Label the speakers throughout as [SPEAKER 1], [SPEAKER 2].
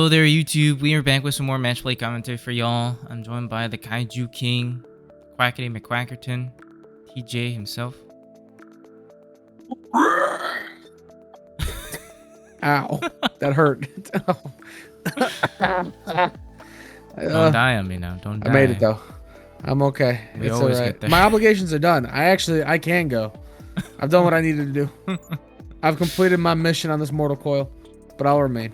[SPEAKER 1] Hello there, YouTube. We are back with some more Matchplay commentary for y'all. I'm joined by the Kaiju King, Quackity McQuackerton, TJ himself.
[SPEAKER 2] Ow, that hurt.
[SPEAKER 1] Don't die on me now. Don't die.
[SPEAKER 2] I made it though. I'm okay.
[SPEAKER 1] We
[SPEAKER 2] It's
[SPEAKER 1] always
[SPEAKER 2] alright.
[SPEAKER 1] get there.
[SPEAKER 2] My obligations are done. I can go. I've done what I needed to do. I've completed my mission on this mortal coil, but I'll remain.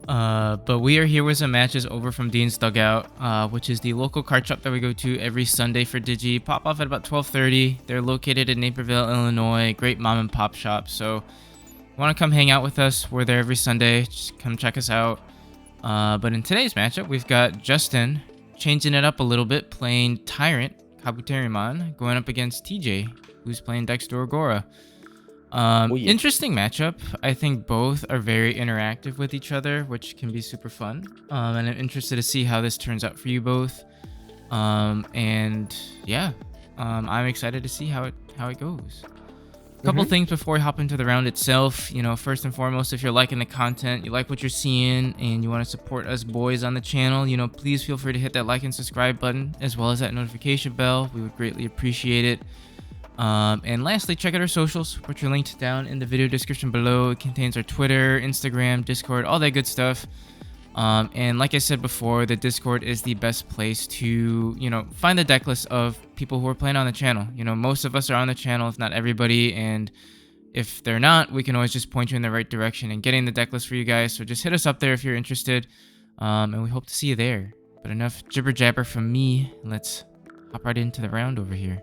[SPEAKER 1] But we are here with some matches over from Dean's Dugout, which is the local card shop that we go to every Sunday for Digi. Pop off at about 12:30. They're located in Naperville, Illinois. Great mom and pop shop. So, want to come hang out with us? We're there every Sunday. Just come check us out. But in today's matchup, we've got Justin changing it up a little bit, playing TyrantKabuterimon, going up against TJ, who's playing DexDorugoramon.
[SPEAKER 2] Yeah.
[SPEAKER 1] Interesting matchup. I think both are very interactive with each other, which can be super fun. And I'm interested to see how this turns out for you both. And yeah, I'm excited to see how it goes. A couple things before we hop into the round itself. You know, first and foremost, if you're liking the content, you like what you're seeing, and you want to support us boys on the channel, you know, please feel free to hit that like and subscribe button, as well as that notification bell. We would greatly appreciate it. And lastly, check out our socials, which are linked down in the video description below. It contains our Twitter, Instagram, Discord, all that good stuff. And like I said before, the Discord is the best place to, you know, find the deck list of people who are playing on the channel. You know, most of us are on the channel, if not everybody, and if they're not, we can always just point you in the right direction and getting the deck list for you guys. So just hit us up there if you're interested, and we hope to see you there. But enough jibber jabber from me. Let's hop right into the round over here.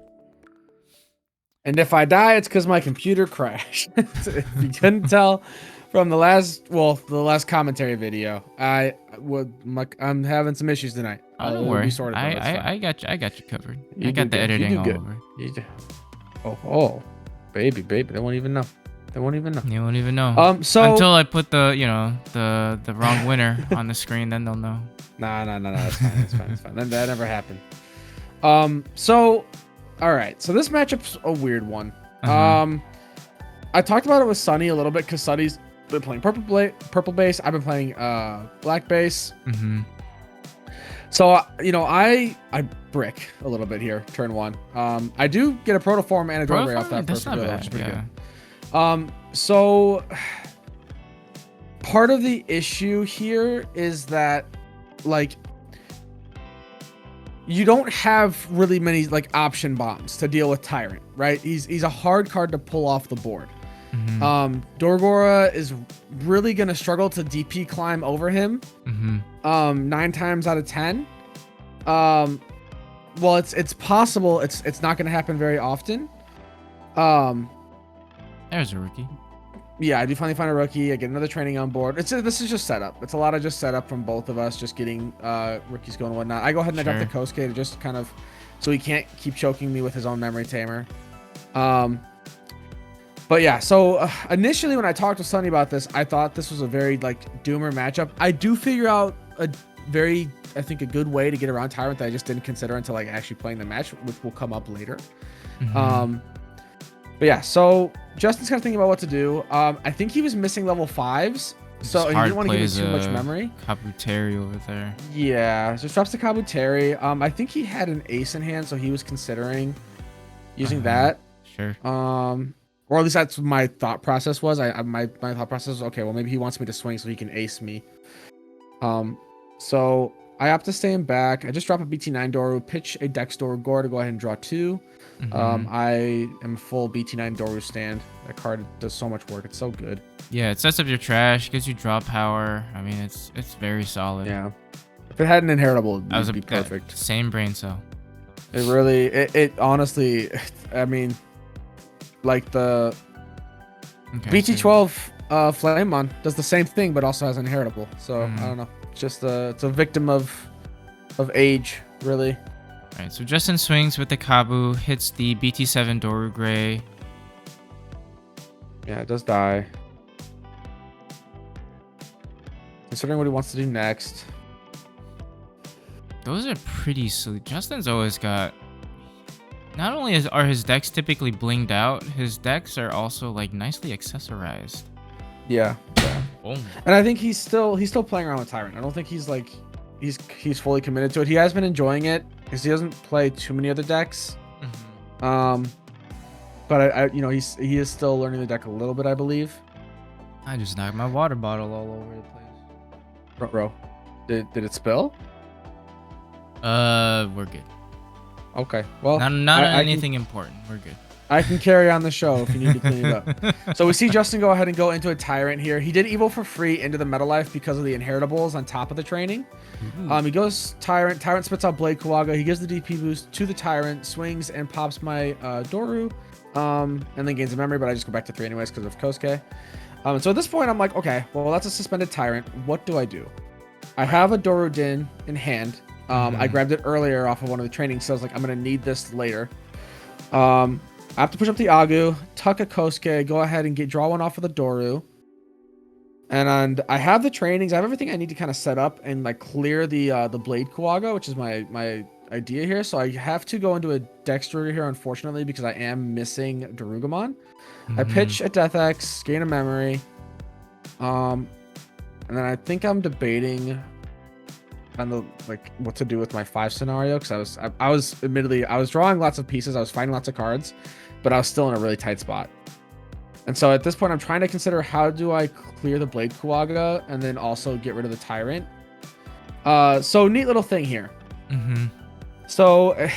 [SPEAKER 2] And if I die, it's because my computer crashed. If you couldn't tell from the last commentary video, I'm having some issues tonight.
[SPEAKER 1] Oh, don't worry. I got you covered. I got the editing all over.
[SPEAKER 2] Oh, baby, they won't even know. They won't even know.
[SPEAKER 1] You won't even know.
[SPEAKER 2] So
[SPEAKER 1] until I put the wrong winner on the screen, then they'll know.
[SPEAKER 2] No, it's fine. It's fine. That never happened. So. All right, so this matchup's a weird one. I talked about it with Sunny a little bit because Sunny's been playing purple base. I've been playing black base. So you know, I brick a little bit here, turn one. I do get a protoform and a Doorway off that purple, which is pretty good. So part of the issue here is that, like, you don't have really many like option bombs to deal with Tyrant, right? He's a hard card to pull off the board. Dorgora is really gonna struggle to DP climb over him. 9 times out of 10. Well, it's possible. It's not gonna happen very often.
[SPEAKER 1] There's a rookie.
[SPEAKER 2] Yeah, I do finally find a rookie. I get another training on board. This is just setup. It's a lot of just setup from both of us, just getting rookies going and whatnot. I go ahead and I drop the Kosuke to just kind of, so he can't keep choking me with his own memory tamer. But yeah, so initially when I talked to Sunny about this, I thought this was a very like doomer matchup. I do figure out a very, I think, a good way to get around Tyrant that I just didn't consider until like actually playing the match, which will come up later. But yeah, so Justin's kind of thinking about what to do. I think he was missing level 5s, so he didn't want to give me too much memory.
[SPEAKER 1] Kabuteri over there.
[SPEAKER 2] Yeah, so drops the Kabuteri. I think he had an ace in hand, so he was considering using that.
[SPEAKER 1] Sure.
[SPEAKER 2] Or at least that's what my thought process was. My thought process was, okay, well, maybe he wants me to swing so he can ace me. So I opt to stay in back. I just drop a BT-9 Doru, pitch a DexDorugor to go ahead and draw 2. I am full BT-9 Doru stand. That card does so much work. It's so good. Yeah,
[SPEAKER 1] it sets up your trash, gives you draw power. I mean, it's very solid.
[SPEAKER 2] Yeah. If it had an inheritable, it would be perfect.
[SPEAKER 1] Same brain cell.
[SPEAKER 2] It really, it honestly, I mean, like the BT-12 Flamemon does the same thing, but also has an inheritable. So I don't know. It's just it's a victim of age, really.
[SPEAKER 1] Alright, so Justin swings with the Kabu, hits the BT-7 Doru Gray.
[SPEAKER 2] Yeah, it does die. Considering what he wants to do next.
[SPEAKER 1] Those are pretty sweet. Justin's always got... Not only are his decks typically blinged out, his decks are also like nicely accessorized.
[SPEAKER 2] Yeah.
[SPEAKER 1] Oh.
[SPEAKER 2] And I think he's still playing around with Tyrant. I don't think he's like he's fully committed to it. He has been enjoying it because he doesn't play too many other decks. But I he is still learning the deck a little bit, I believe.
[SPEAKER 1] I just knocked my water bottle all over the place.
[SPEAKER 2] Bro, did it spill?
[SPEAKER 1] We're good.
[SPEAKER 2] Okay. Well,
[SPEAKER 1] not anything important. We're good.
[SPEAKER 2] I can carry on the show if you need to clean it up. So we see Justin go ahead and go into a Tyrant here. He did Evo for free into the Meta Life because of the inheritables on top of the training. He goes Tyrant. Tyrant spits out Blade Kuwaga. He gives the DP boost to the Tyrant, swings and pops my Doru, and then gains a memory, but I just go back to 3 anyways because of Kosuke. So at this point, I'm like, okay, well, that's a suspended Tyrant. What do I do? I have a Doru Din in hand. I grabbed it earlier off of one of the trainings, so I was like, I'm going to need this later. I have to push up the Agu, tuck a Kosuke, go ahead and draw one off of the Doru. And I have the trainings. I have everything I need to kind of set up and like clear the Blade Kuwaga, which is my idea here. So I have to go into a DexDorugoramon here, unfortunately, because I am missing Dorugoramon. I pitch a Death X, gain a memory. And then I think I'm debating on the what to do with my 5 scenario, because I was admittedly I was drawing lots of pieces, I was finding lots of cards, but I was still in a really tight spot. And so at this point I'm trying to consider, how do I clear the Blade Kuwaga and then also get rid of the Tyrant. So neat little thing here. So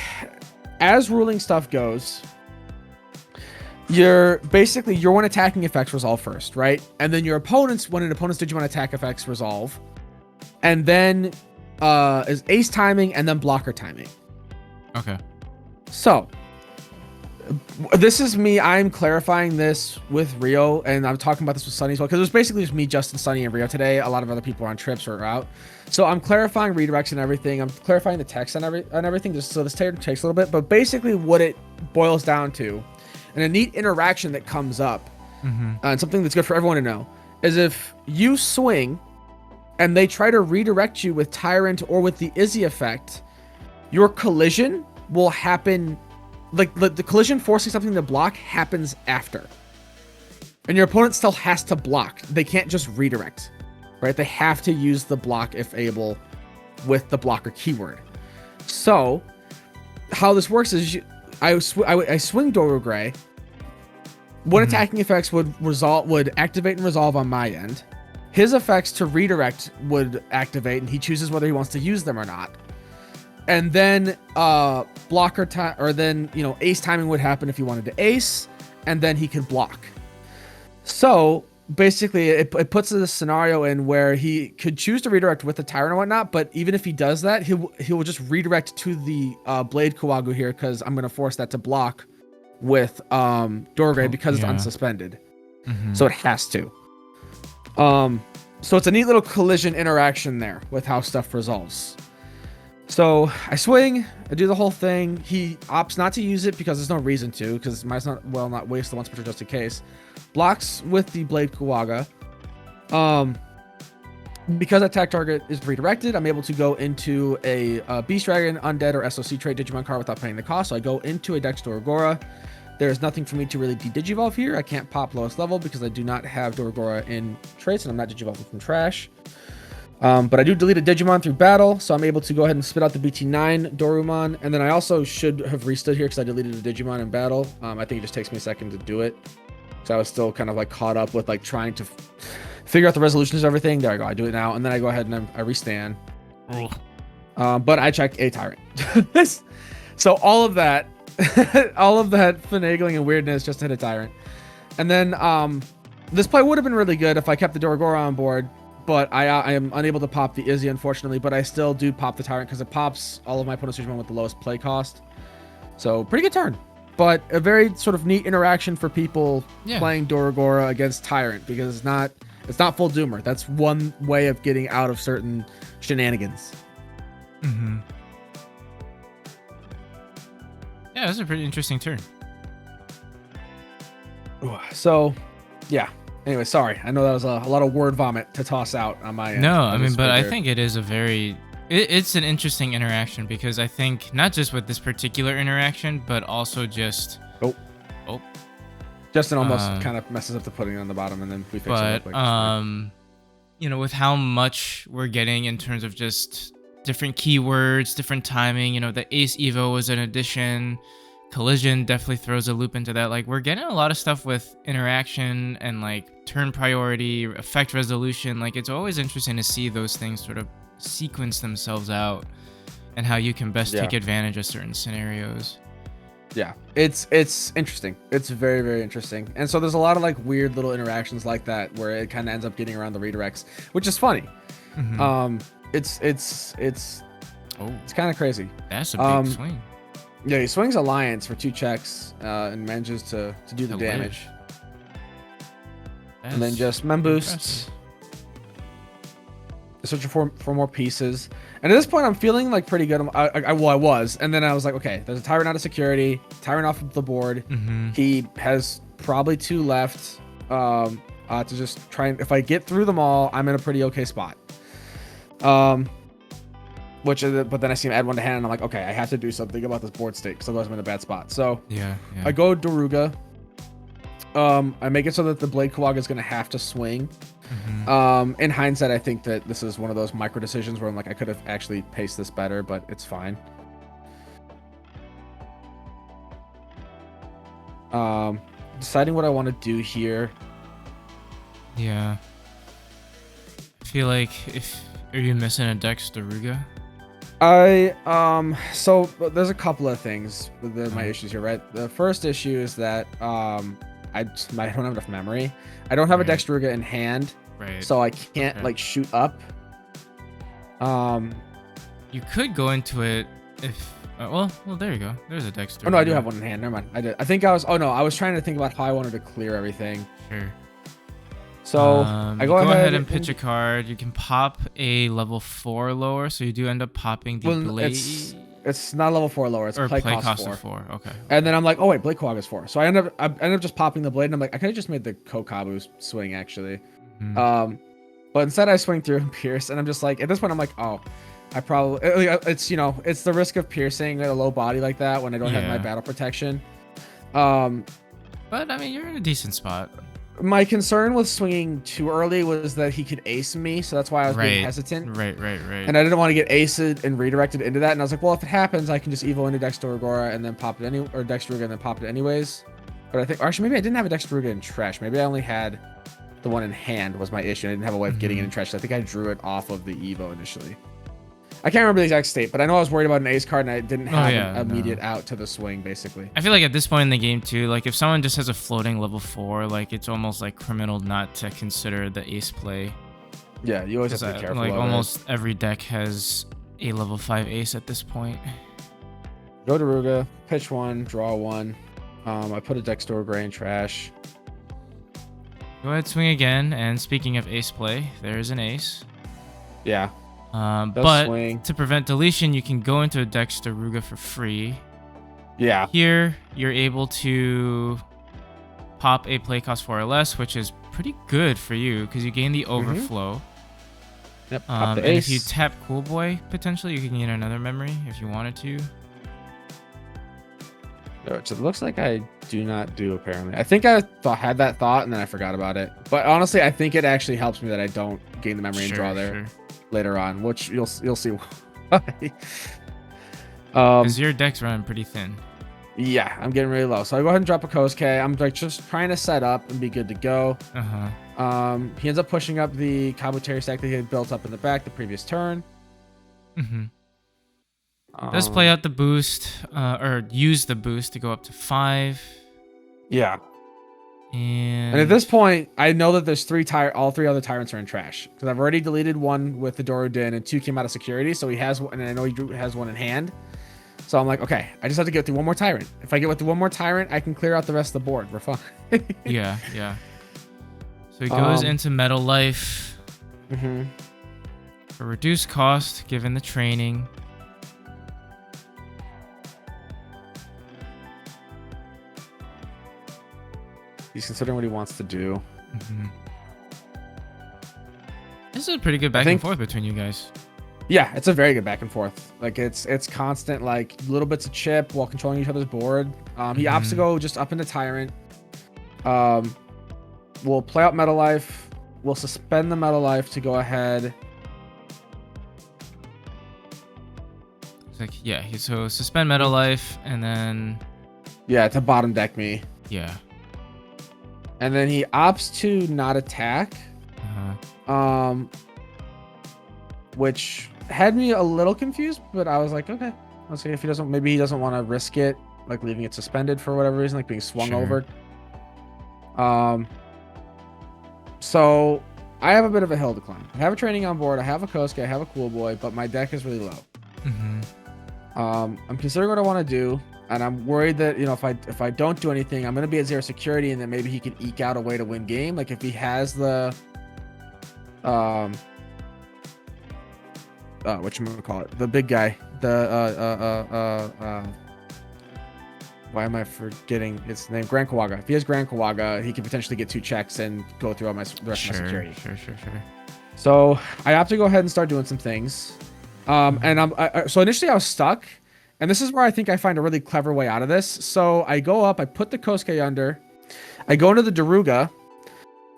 [SPEAKER 2] as ruling stuff goes, your one attacking effects resolve first, right? And then your opponent's, when an opponent's Digimon attack effects resolve, and then is ace timing and then blocker timing.
[SPEAKER 1] Okay.
[SPEAKER 2] So this is me. I'm clarifying this with Rio, and I'm talking about this with Sunny as well, because it was basically just me, Justin, Sunny, and Rio today. A lot of other people are on trips or out. So I'm clarifying redirects and everything. I'm clarifying the text and everything, just so this takes a little bit. But basically what it boils down to, and a neat interaction that comes up, and something that's good for everyone to know, is if you swing and they try to redirect you with Tyrant or with the Izzy effect, your collision will happen, like the collision forcing something to block happens after. And your opponent still has to block. They can't just redirect, right? They have to use the block if able with the blocker keyword. So how this works is I swing Doru Gray. One attacking effects would activate and resolve on my end. His effects to redirect would activate, and he chooses whether he wants to use them or not. And then blocker time, or then ace timing would happen if he wanted to ace, and then he could block. So basically, it puts this scenario in where he could choose to redirect with the Tyrant or whatnot. But even if he does that, he will just redirect to the Blade Kuwaga here, because I'm going to force that to block with Dorgray because it's unsuspended. So it has to. So it's a neat little collision interaction there with how stuff resolves. So I swing, I do the whole thing. He opts not to use it because there's no reason to, because might not waste the one special just in case. Blocks with the Blade Kuwaga. Because attack target is redirected, I'm able to go into a Beast Dragon, Undead, or SOC trait Digimon card without paying the cost. So I go into a DexDorugora. There's nothing for me to really de-Digivolve here. I can't pop lowest level because I do not have Dorugora in traits, and I'm not Digivolving from trash. But I do delete a Digimon through battle, so I'm able to go ahead and spit out the BT-9 Dorumon. And then I also should have restood here because I deleted a Digimon in battle. I think it just takes me a second to do it. So I was still kind of like caught up with like trying to figure out the resolutions of everything. There I go. I do it now. And then I go ahead and I restand. But I check a Tyrant. So all of that finagling and weirdness just hit a Tyrant. And then this play would have been really good if I kept the Dorugora on board, but I am unable to pop the Izzy, unfortunately. But I still do pop the Tyrant because it pops all of my opponent's Digimon with the lowest play cost. So pretty good turn, but a very sort of neat interaction for people playing Dorugora against Tyrant, because it's not full Doomer. That's one way of getting out of certain shenanigans.
[SPEAKER 1] Yeah, that's a pretty interesting turn.
[SPEAKER 2] So, yeah. Anyway, sorry. I know that was a lot of word vomit to toss out on my end.
[SPEAKER 1] No, I mean, but I think it is it's an interesting interaction, because I think not just with this particular interaction, but also just
[SPEAKER 2] Justin almost kind of messes up the pudding on the bottom, and then we fix it.
[SPEAKER 1] But you know, with how much we're getting in terms of just different keywords, different timing, you know, the Ace Evo was an addition. Collision definitely throws a loop into that. Like, we're getting a lot of stuff with interaction and like turn priority, effect resolution. Like, it's always interesting to see those things sort of sequence themselves out and how you can best take advantage of certain scenarios.
[SPEAKER 2] Yeah, it's interesting. It's very, very interesting. And so there's a lot of like weird little interactions like that where it kind of ends up getting around the redirects, which is funny. It's kind of crazy.
[SPEAKER 1] That's a big swing.
[SPEAKER 2] Yeah, he swings Alliance for 2 checks and manages to do the damage. And then just mem boosts. Searching for more pieces. And at this point, I'm feeling like pretty good. I was. And then I was like, okay, there's a Tyrant out of security. Tyrant off of the board. He has probably 2 left to just try and... If I get through them all, I'm in a pretty okay spot. But then I see him add 1 to hand, and I'm like, okay, I have to do something about this board state, because otherwise I'm in a bad spot. So I go Daruga. I make it so that the Blade Kawaga is going to have to swing. In hindsight, I think that this is one of those micro decisions where I'm like, I could have actually paced this better, but it's fine. Deciding what I want to do here.
[SPEAKER 1] Yeah. I feel like are you missing a DexDoruga?
[SPEAKER 2] So there's a couple of things with my issues here, right? The first issue is that I don't have enough memory. I don't have a DexDoruga in hand, so I can't like shoot up.
[SPEAKER 1] You could go into it if well, there you go. There's a DexDoruga.
[SPEAKER 2] Oh no, I do have one in hand. Never mind. I did. I think I was. Oh no, I was trying to think about how I wanted to clear everything.
[SPEAKER 1] Sure.
[SPEAKER 2] So I go ahead
[SPEAKER 1] and pitch a card. You can pop a level 4 lower, so you do end up popping the blade.
[SPEAKER 2] It's not level 4 lower. It's play cost 4.
[SPEAKER 1] Okay.
[SPEAKER 2] And then I'm like, oh wait, Blade Kawaga is 4. So I end up just popping the blade, and I'm like, I could have just made the Kokabu swing actually. But instead I swing through and pierce, and I'm just like, at this point I'm like, oh, I probably it's it's the risk of piercing at a low body like that when I don't have my battle protection.
[SPEAKER 1] But I mean, you're in a decent spot.
[SPEAKER 2] My concern with swinging too early was that he could ace me, so that's why I was being hesitant.
[SPEAKER 1] Right.
[SPEAKER 2] And I didn't want to get aced and redirected into that, and I was like, well, if it happens, I can just evo into DexDorugoramon and then pop it or DexDoruga and then pop it anyways. But I think, actually, maybe I didn't have a DexDoruga in trash. Maybe I only had the one in hand was my issue. I didn't have a way of getting it in trash. So I think I drew it off of the evo initially. I can't remember the exact state, but I know I was worried about an ace card, and I didn't have an immediate out to the swing, basically.
[SPEAKER 1] I feel like at this point in the game, too, like if someone just has a floating level 4, like it's almost like criminal not to consider the ace play.
[SPEAKER 2] Yeah, you always have to be careful.
[SPEAKER 1] Like almost every deck has a level 5 ace at this point.
[SPEAKER 2] Go Daruga, pitch 1, draw 1. I put a DexDorugoramon in trash.
[SPEAKER 1] Go ahead, swing again. And speaking of ace play, there's an ace.
[SPEAKER 2] Yeah.
[SPEAKER 1] But swing. To prevent deletion, you can go into a DexDoruga for free.
[SPEAKER 2] Yeah.
[SPEAKER 1] Here, you're able to pop a play cost 4 or less, which is pretty good for you because you gain the overflow.
[SPEAKER 2] Yep. Pop the
[SPEAKER 1] and
[SPEAKER 2] ace.
[SPEAKER 1] if you tap Cool Boy, potentially you can gain another memory if you wanted to.
[SPEAKER 2] Which it looks like I do not do, apparently. I think I had that thought and then I forgot about it. But honestly, I think it actually helps me that I don't gain the memory and draw there later on, which you'll see why.
[SPEAKER 1] Because your deck's running pretty thin.
[SPEAKER 2] Yeah, I'm getting really low. So I go ahead and drop a Kosuke. I'm like just trying to set up and be good to go. He ends up pushing up the Kabuteri stack that he had built up in the back the previous turn.
[SPEAKER 1] Does play out the boost, or use the boost to go up to 5.
[SPEAKER 2] Yeah.
[SPEAKER 1] And
[SPEAKER 2] at this point, I know that there's all three other tyrants are in trash because I've already deleted 1 with the Dorodin and 2 came out of security. So he has one, and I know he has 1 in hand. So I'm like, okay, I just have to get through 1 more tyrant. If I get through 1 more tyrant, I can clear out the rest of the board. We're fine.
[SPEAKER 1] yeah. So he goes into Metal Life for reduced cost, given the training.
[SPEAKER 2] He's considering what he wants to do.
[SPEAKER 1] This is a pretty good back and forth between you guys.
[SPEAKER 2] Yeah, it's a very good back and forth. Like it's constant, like little bits of chip while controlling each other's board. He opts to go just up into Tyrant. We'll play out Meta Life. We'll suspend the Meta Life to go ahead.
[SPEAKER 1] It's like, yeah, so suspend Meta Life and then...
[SPEAKER 2] Yeah, to bottom deck me.
[SPEAKER 1] Yeah.
[SPEAKER 2] And then he opts to not attack. Which had me a little confused, but I was like, okay, let's see if he doesn't, maybe he doesn't want to risk it, like leaving it suspended for whatever reason, like being swung over. So I have a bit of a hill to climb. I have a training on board. I have a Kosuke. I have a Cool Boy, but my deck is really low. I'm considering what I want to do, and I'm worried that, you know, if I don't do anything, I'm gonna be at 0 security, and then maybe he can eke out a way to win game. Like if he has the whatchamacallit, the big guy, why am I forgetting its name? Grand Kawaga. If he has Grand Kawaga, he can potentially get 2 checks and go through all the rest of my security. Sure. So I have to go ahead and start doing some things. And so initially I was stuck, and this is where I think I find a really clever way out of this. So I go up, I put the Kosuke under, I go into the Daruga,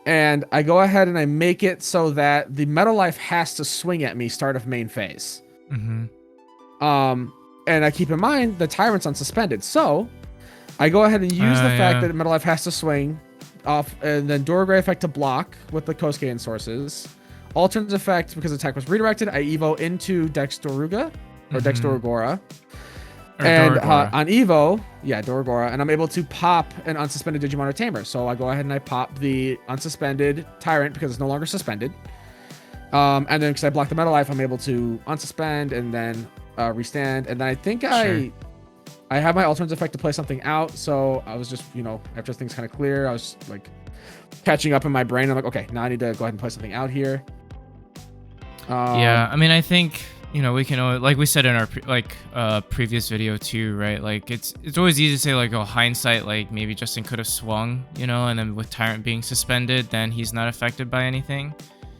[SPEAKER 2] and I go ahead and I make it so that the Meta Life has to swing at me start of main phase. And I keep in mind the Tyrant's unsuspended. So I go ahead and use the fact that Meta Life has to swing off, and then Dorugra effect to block with the Kosuke and sources. Alternate effect, because the attack was redirected, I Evo into DexDoruga, or DexDorugora. And on Evo, Dorugora, and I'm able to pop an unsuspended Digimon or Tamer. So I go ahead and I pop the unsuspended Tyrant because it's no longer suspended. And then because I block the Meta Life, I'm able to unsuspend and then restand. And then I think I have my alternate effect to play something out. So I was just, you know, after things kind of clear, I was like catching up in my brain. I'm like, okay, now I need to go ahead and play something out here.
[SPEAKER 1] Yeah, I mean, I think, you know, we can, like we said in our previous video too, right? Like it's always easy to say like, oh, hindsight, like maybe Justin could have swung, you know, and then with Tyrant being suspended, then he's not affected by anything.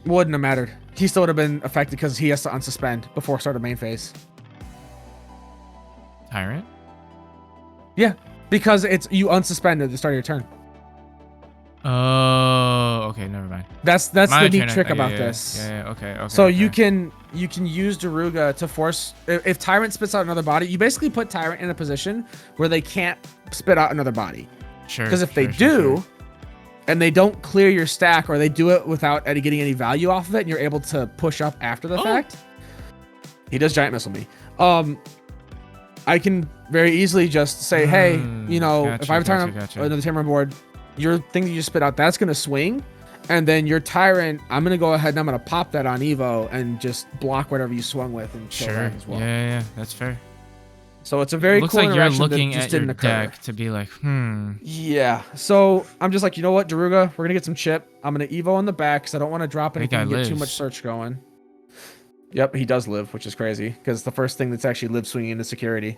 [SPEAKER 2] Wouldn't have mattered. He still would have been affected because he has to unsuspend before start of main phase.
[SPEAKER 1] Tyrant?
[SPEAKER 2] Yeah, because it's you unsuspended at the start of your turn.
[SPEAKER 1] Oh, okay, never mind.
[SPEAKER 2] That's the neat trick about this.
[SPEAKER 1] Yeah, okay.
[SPEAKER 2] So you can use Daruga to force, if Tyrant spits out another body, you basically put Tyrant in a position where they can't spit out another body.
[SPEAKER 1] Sure.
[SPEAKER 2] Because if they do, and they don't clear your stack, or they do it without getting any value off of it, and you're able to push up after the fact. He does giant missile me. I can very easily just say, hey, you know, if I have another Tamer on board, your thing that you spit out, that's going to swing. And then your Tyrant, I'm going to go ahead and I'm going to pop that on Evo and just block whatever you swung with and kill that as well.
[SPEAKER 1] Yeah, that's fair.
[SPEAKER 2] So it's a very
[SPEAKER 1] looks
[SPEAKER 2] cool
[SPEAKER 1] like you're
[SPEAKER 2] interaction
[SPEAKER 1] looking
[SPEAKER 2] that just
[SPEAKER 1] at your
[SPEAKER 2] didn't occur.
[SPEAKER 1] deck to be like,
[SPEAKER 2] Yeah. So I'm just like, you know what, Daruga, we're going to get some chip. I'm going to Evo in the back because I don't want to drop anything and get too much search going. Yep, he does live, which is crazy because the first thing that's actually live swinging into security.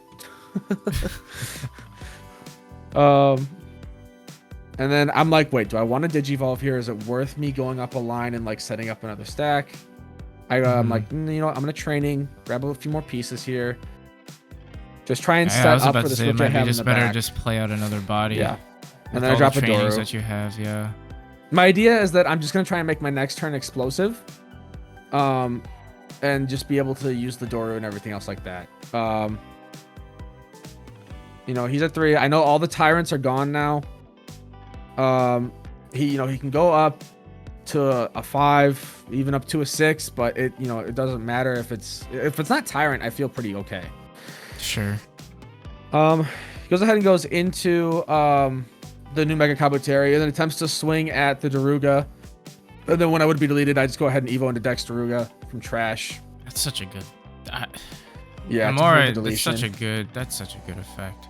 [SPEAKER 2] And then I'm like, wait, do I want to Digivolve here? Is it worth me going up a line and like setting up another stack? I'm like, you know what? I'm gonna training, grab a few more pieces here. Just try and set up for the switch I have in the back.
[SPEAKER 1] Just play out another body.
[SPEAKER 2] Yeah. And then I drop a Doru.
[SPEAKER 1] That you have, yeah.
[SPEAKER 2] My idea is that I'm just gonna try and make my next turn explosive. And just be able to use the Doru and everything else like that. You know, he's at 3. I know all the Tyrants are gone now. He can go up to a 5, even up to a 6, but it doesn't matter if it's not Tyrant. I feel pretty okay.
[SPEAKER 1] Sure.
[SPEAKER 2] He goes ahead and goes into the new Mega Kabuteri and then attempts to swing at the Daruga. And then when I would be deleted, I just go ahead and Evo into DexDoruga from trash.
[SPEAKER 1] That's such a good.
[SPEAKER 2] Yeah,
[SPEAKER 1] I'm alright. That's such a good effect.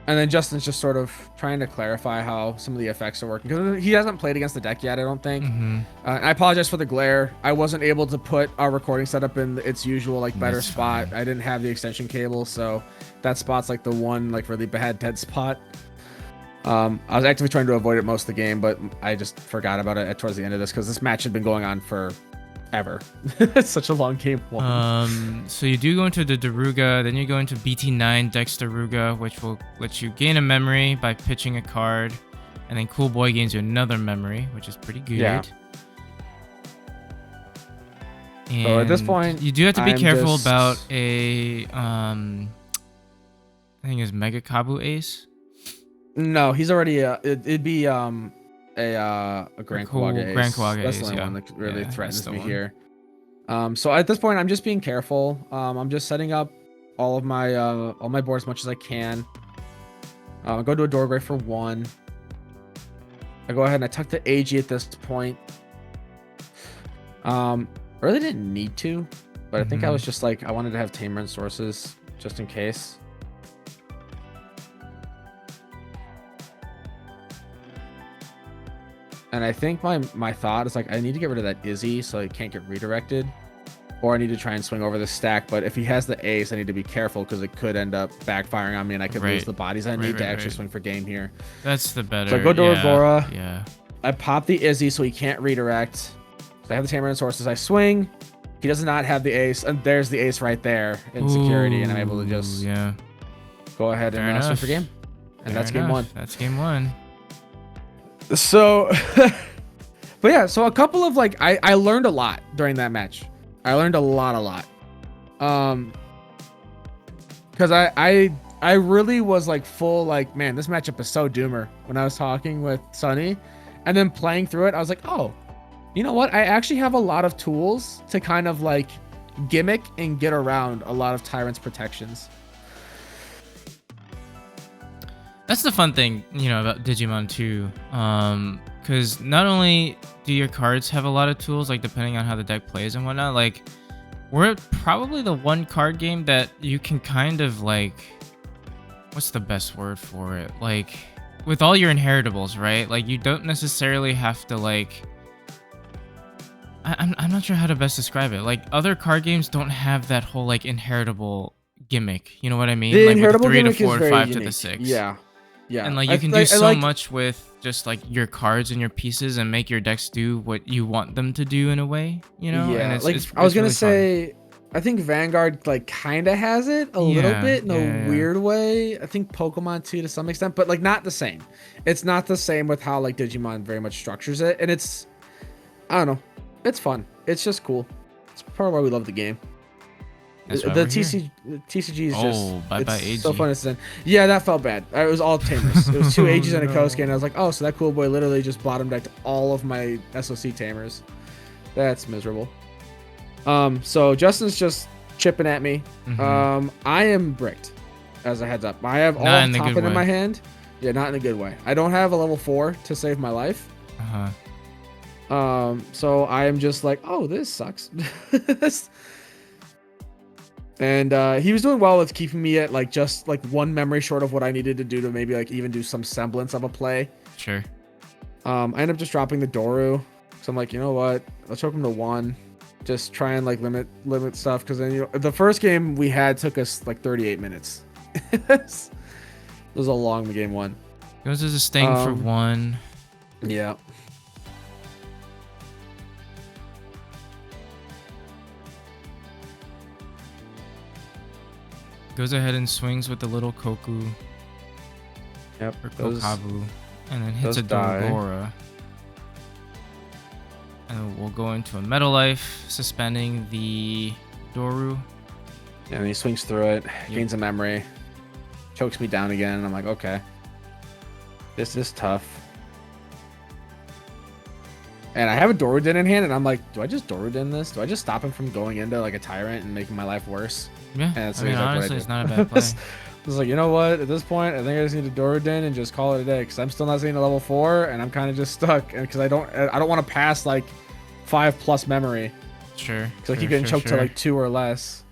[SPEAKER 2] And then Justin's just sort of trying to clarify how some of the effects are working because he hasn't played against the deck yet, I don't think. And I apologize for the glare. I wasn't able to put our recording setup in its usual better spot. Fine. I didn't have the extension cable, so that spot's like the one really bad dead spot. I was actively trying to avoid it most of the game, but I just forgot about it towards the end of this because this match had been going on for ever. It's such a long game one.
[SPEAKER 1] So you do go into the Daruga, then you go into BT-9 DexDoruga, which will let you gain a memory by pitching a card, and then Cool Boy gains you another memory, which is pretty good.
[SPEAKER 2] Yeah.
[SPEAKER 1] And
[SPEAKER 2] so at this point,
[SPEAKER 1] you do have to be careful about a I think it's Mega Kabu Ace.
[SPEAKER 2] No, he's already it'd be a Grand Kawaga Ace.
[SPEAKER 1] Grand Kawaga
[SPEAKER 2] That's
[SPEAKER 1] Ace,
[SPEAKER 2] the only
[SPEAKER 1] yeah.
[SPEAKER 2] one that really threatens me
[SPEAKER 1] one.
[SPEAKER 2] here. So at this point, I'm just being careful. I'm just setting up all my boards as much as I can. I go to a doorway for 1. I go ahead and I tuck the AG at this point. I really didn't need to, but I think I was just like, I wanted to have Tamer and Sources just in case. And I think my thought is like, I need to get rid of that Izzy so it can't get redirected. Or I need to try and swing over the stack. But if he has the ace, I need to be careful because it could end up backfiring on me and I could lose the bodies I need to actually swing for game here.
[SPEAKER 1] That's the better.
[SPEAKER 2] So I go to Agora.
[SPEAKER 1] Yeah.
[SPEAKER 2] I pop the Izzy so he can't redirect. So I have the Tamer and Sources. I swing. He does not have the ace. And there's the ace right there in security. And I'm able to just go ahead and swing for game. And that's game 1.
[SPEAKER 1] That's game 1.
[SPEAKER 2] So, but yeah, so a couple of like, I learned a lot during that match. I learned a lot. Because I really was like full, like, man, this matchup is so doomer when I was talking with Sunny and then playing through it. I was like, oh, you know what? I actually have a lot of tools to kind of like gimmick and get around a lot of Tyrant's protections.
[SPEAKER 1] That's the fun thing, you know, about Digimon too. Because not only do your cards have a lot of tools, like depending on how the deck plays and whatnot, like we're probably the one card game that you can kind of like, what's the best word for it? Like with all your inheritables, right? Like you don't necessarily have to like, I'm not sure how to best describe it. Like other card games don't have that whole like inheritable gimmick. You know what I mean?
[SPEAKER 2] The
[SPEAKER 1] like
[SPEAKER 2] inheritable
[SPEAKER 1] with 3 to
[SPEAKER 2] gimmick
[SPEAKER 1] 4
[SPEAKER 2] is
[SPEAKER 1] to
[SPEAKER 2] very
[SPEAKER 1] 5
[SPEAKER 2] unique.
[SPEAKER 1] to the 6.
[SPEAKER 2] Yeah.
[SPEAKER 1] And like you can do so much with just like your cards and your pieces and make your decks do what you want them to do in a way, you know?
[SPEAKER 2] Yeah,
[SPEAKER 1] and
[SPEAKER 2] like I was gonna say, I think Vanguard like kind of has it a little bit in a weird way. I think Pokemon too to some extent, but like not the same. It's not the same with how like Digimon very much structures it, and it's, I don't know, it's fun. It's just cool. It's part of why we love the game. The TCG is just
[SPEAKER 1] bye-bye AG.
[SPEAKER 2] So fun to send. Yeah, that felt bad. It was all Tamers. It was 2 Ages and a Kosuke, and I was like, oh, so that cool boy literally just bottom decked all of my SOC Tamers. That's miserable. So Justin's just chipping at me. I am bricked, as a heads up. I have all top in my hand. Yeah, not in a good way. I don't have a level 4 to save my life. So I am just like, oh, this sucks. And he was doing well with keeping me at like just like 1 memory short of what I needed to do to maybe like even do some semblance of a play.
[SPEAKER 1] Sure.
[SPEAKER 2] I ended up just dropping the Doru. So I'm like, you know what? Let's choke him to 1. Just try and like limit stuff, because then, you know, the first game we had took us like 38 minutes. It was a long game 1.
[SPEAKER 1] Goes as a sting for 1.
[SPEAKER 2] Yeah.
[SPEAKER 1] Goes ahead and swings with the little Koku.
[SPEAKER 2] Yep.
[SPEAKER 1] Or Kokabu. And then hits a Dorogora. And we'll go into a Metal Life, suspending the Doru.
[SPEAKER 2] And he swings through it, gains a memory, chokes me down again, and I'm like, okay. This is tough. And I have a Doruden in hand, and I'm like, do I just Doruden this? Do I just stop him from going into like a Tyrant and making my life worse?
[SPEAKER 1] Yeah,
[SPEAKER 2] and
[SPEAKER 1] I mean, honestly, it's not a bad play.
[SPEAKER 2] I was like, you know what? At this point, I think I just need to Doruden and just call it a day, because I'm still not seeing a level 4, and I'm kind of just stuck. And because I don't want to pass like 5+ memory.
[SPEAKER 1] Sure.
[SPEAKER 2] Because I keep getting choked to like 2 or less.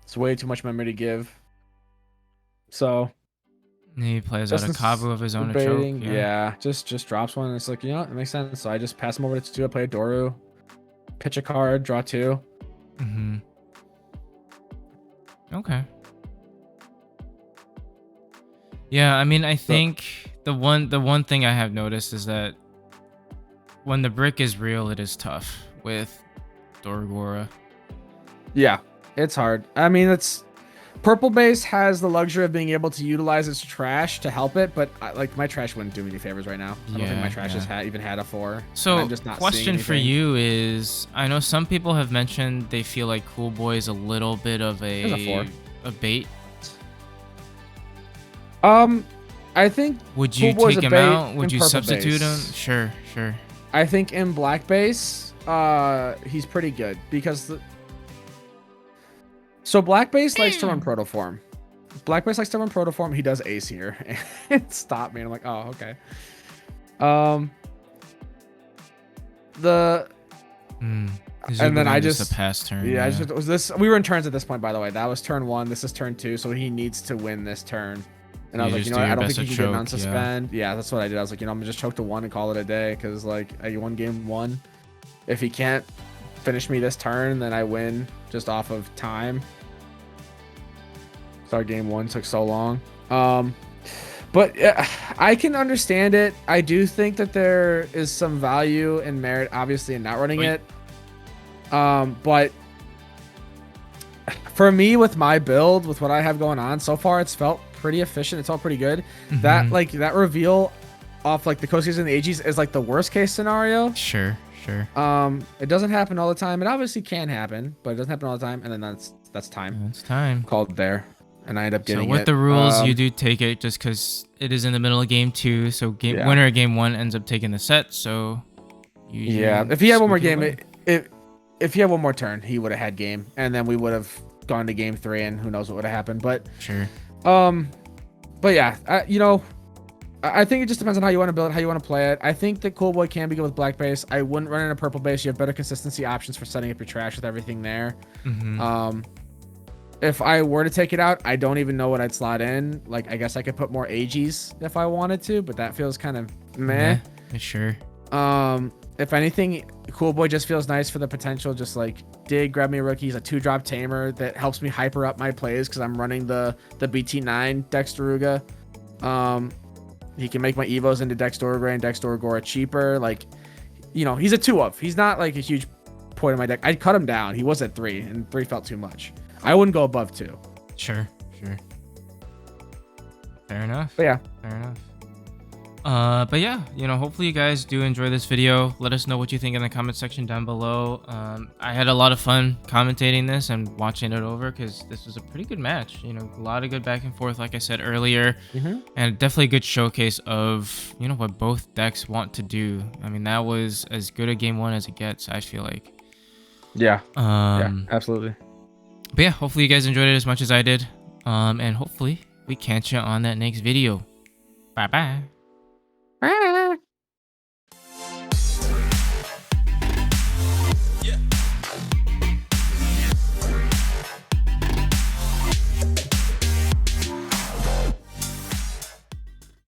[SPEAKER 2] It's way too much memory to give. So
[SPEAKER 1] he plays out a Kabu of his own to choke.
[SPEAKER 2] Yeah, just drops one. And it's like, you know what? It makes sense. So I just pass him over to 2. I play a Doru, pitch a card, draw 2.
[SPEAKER 1] Okay. Yeah, I mean, I think the one thing I have noticed is that when the brick is real, it is tough. with Dorugora.
[SPEAKER 2] Yeah, it's hard. I mean, it's purple base has the luxury of being able to utilize its trash to help it, but like my trash wouldn't do me any favors right now. I don't think my trash has even had a 4.
[SPEAKER 1] So,
[SPEAKER 2] I'm just not
[SPEAKER 1] question for you is, I know some people have mentioned they feel like Cool Boy is a little bit of a bait.
[SPEAKER 2] I think.
[SPEAKER 1] Would you take him out? Would you substitute him? Sure.
[SPEAKER 2] I think in black base, he's pretty good because so black base likes to run protoform. Black base likes to run protoform. He does ace here and stop me. And I'm like, oh, okay. And then I just
[SPEAKER 1] a pass turn.
[SPEAKER 2] Yeah, it was this. We were in turns at this point, by the way. That was turn 1. This is turn 2. So he needs to win this turn. And I was like, you know what? I don't think he can get non-suspend. Yeah, that's what I did. I was like, you know, I'm gonna just choke to 1 and call it a day because like I won game 1. If he can't finish me this turn, then I win just off of time. Sorry, game 1 took so long. But I can understand it. I do think that there is some value and merit, obviously, in not running it. But for me, with my build, with what I have going on so far, it's felt pretty efficient. It's all pretty good. That reveal off like the Colosseum and the AGs is like the worst case scenario.
[SPEAKER 1] Sure.
[SPEAKER 2] It doesn't happen all the time. It obviously can happen, but it doesn't happen all the time. And then that's time.
[SPEAKER 1] It's time
[SPEAKER 2] called there. And I end up getting
[SPEAKER 1] it. So with the rules, you do take it just because it is in the middle of game 2. So winner of game 1 ends up taking the set. So
[SPEAKER 2] if he had one more game, if he had one more turn, he would have had game, and then we would have gone to game 3, and who knows what would have happened. But
[SPEAKER 1] sure.
[SPEAKER 2] But yeah, I think it just depends on how you want to build it, how you want to play it. I think that Cool Boy can be good with black base. I wouldn't run in a purple base. You have better consistency options for setting up your trash with everything there. If I were to take it out, I don't even know what I'd slot in. Like, I guess I could put more AGs if I wanted to, but that feels kind of meh.
[SPEAKER 1] Yeah, sure.
[SPEAKER 2] If anything, Cool Boy just feels nice for the potential. Just like dig, grab me a rookie. He's a 2-drop tamer that helps me hyper up my plays because I'm running the BT-9 DexDoruga. He can make my evos into DexDorugora and DexDorugora cheaper. Like, you know, he's a 2-of. He's not like a huge point in my deck. I'd cut him down. He was at 3, and 3 felt too much. I wouldn't go above 2.
[SPEAKER 1] Sure. Fair enough.
[SPEAKER 2] But yeah.
[SPEAKER 1] Fair enough. But yeah, you know, hopefully you guys do enjoy this video. Let us know what you think in the comment section down below. I had a lot of fun commentating this and watching it over because this was a pretty good match. You know, a lot of good back and forth, like I said earlier, and definitely a good showcase of, you know, what both decks want to do. I mean, that was as good a game 1 as it gets, I feel like.
[SPEAKER 2] Yeah. Yeah, absolutely.
[SPEAKER 1] But yeah, hopefully you guys enjoyed it as much as I did. And hopefully we catch you on that next video. Bye-bye.